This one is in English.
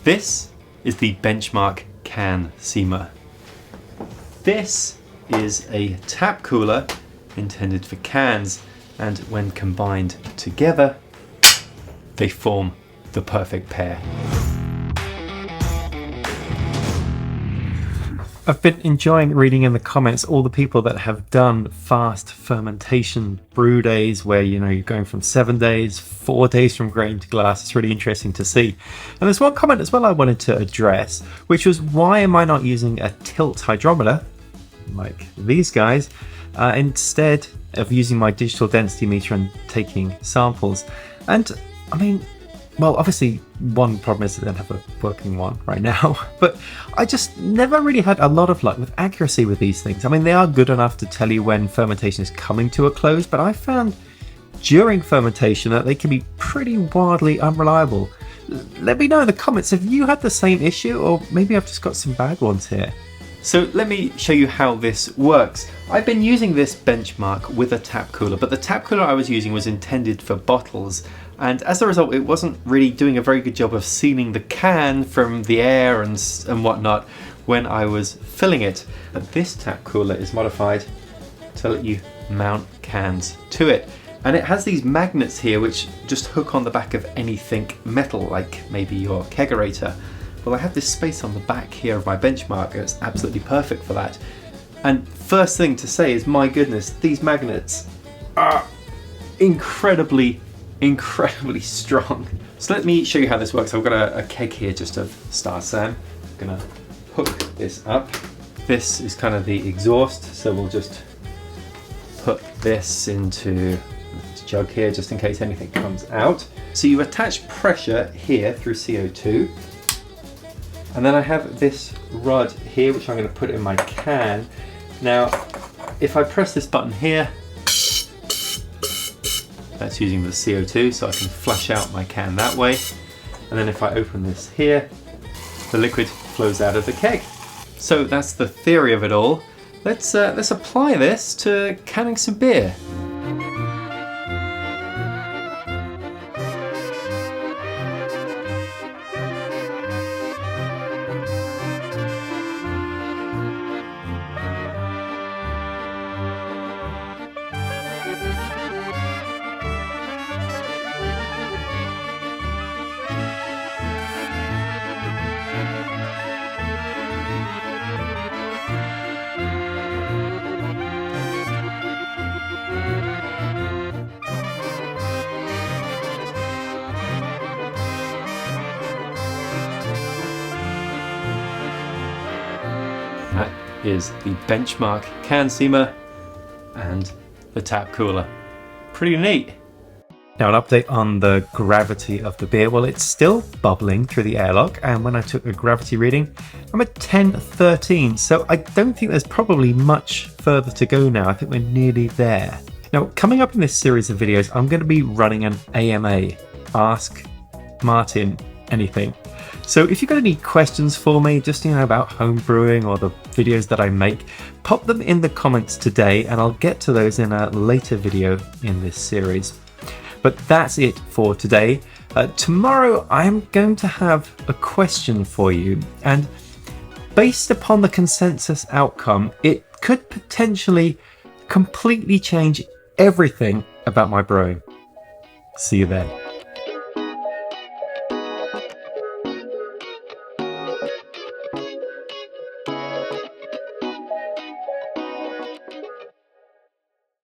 This is the Benchmark Can Seamer. This is a tap cooler intended for cans, and when combined together, they form the perfect pair. I've been enjoying reading in the comments all the people that have done fast fermentation brew days where, you know, you're going from 7 days, 4 days from grain to glass. It's really interesting to see. And there's one comment as well I wanted to address, which was, why am I not using a tilt hydrometer like these guys instead of using my digital density meter and taking samples? And I mean, well, obviously one problem is that I don't have a working one right now, but I just never really had a lot of luck with accuracy with these things. I mean, they are good enough to tell you when fermentation is coming to a close, but I found during fermentation that they can be pretty wildly unreliable. Let me know in the comments if you had the same issue, or maybe I've just got some bad ones here. So let me show you how this works. I've been using this Benchmark with a tap cooler, but the tap cooler I was using was intended for bottles, and as a result it wasn't really doing a very good job of sealing the can from the air and whatnot when I was filling it. But this tap cooler is modified to let you mount cans to it, and it has these magnets here which just hook on the back of anything metal, like maybe your kegerator. Well, I have this space on the back here of my Benchmark, and it's absolutely perfect for that. And first thing to say is, my goodness, these magnets are incredibly strong. So let me show you how this works. I've got a keg here just of Star Sam. I'm gonna hook this up. This is kind of the exhaust, so we'll just put this into this jug here just in case anything comes out. So you attach pressure here through CO2. And then I have this rod here, which I'm going to put in my can. Now, if I press this button here, that's using the CO2, so I can flush out my can that way. And then if I open this here, the liquid flows out of the keg. So that's the theory of it all. Let's apply this to canning some beer. That is the Benchmark Can Seamer and the tap cooler. Pretty neat. Now, an update on the gravity of the beer. Well, it's still bubbling through the airlock, and when I took a gravity reading, I'm at 1013, so I don't think there's probably much further to go now. I think we're nearly there. Now, coming up in this series of videos, I'm going to be running an AMA, Ask Martin Anything. So if you've got any questions for me, just, you know, about home brewing or the videos that I make, pop them in the comments today and I'll get to those in a later video in this series. But that's it for today. Tomorrow I'm going to have a question for you, and based upon the consensus outcome, it could potentially completely change everything about my brewing. See you then.